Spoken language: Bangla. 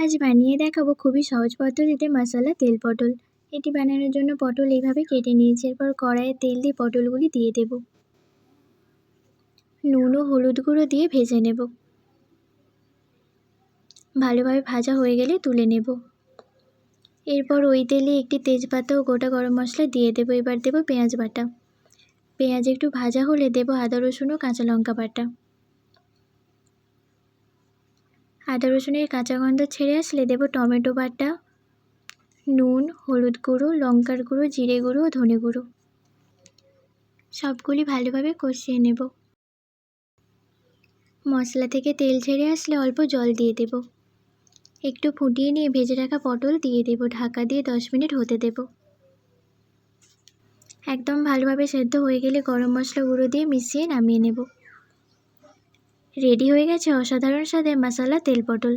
আজ বানিয়ে দেখাবো খুবই সহজ পদ্ধতিতে মশলা তেল পটল। এটি বানানোর জন্য পটল এইভাবে কেটে নিয়েছি। এরপর কড়াইয়ে তেল দিয়ে পটলগুলি দিয়ে দেব। নুন ও হলুদ গুঁড়ো দিয়ে ভেজে নেব। ভালোভাবে ভাজা হয়ে গেলে তুলে নেব। এরপর ওই তেলে একটি তেজপাতা ও গোটা গরম মশলা দিয়ে দেবো। এবার দেব পেঁয়াজ বাটা। পেঁয়াজ একটু ভাজা হলে দেব আদা রসুন ও কাঁচা লঙ্কা বাটা। আদা রসুনের কাঁচা গন্ধ ছেড়ে আসলে দেব টমেটো বাটা, নুন, হলুদ গুঁড়ো, লঙ্কার গুঁড়ো, জিরে গুঁড়ো ও ধনে গুঁড়ো। সবগুলি ভালোভাবে কষিয়ে নেব। মশলা থেকে তেল ছেড়ে আসলে অল্প জল দিয়ে দেব। একটু ফুটিয়ে নিয়ে ভেজে রাখা পটল দিয়ে দেব। ঢাকা দিয়ে 10 মিনিট হতে দেব। একদম ভালোভাবে সেদ্ধ হয়ে গেলে গরম মশলা গুঁড়ো দিয়ে মিশিয়ে নামিয়ে নেব। রেডি হয়ে গেছে অসাধারণ স্বাদের মশলা তেল পটল।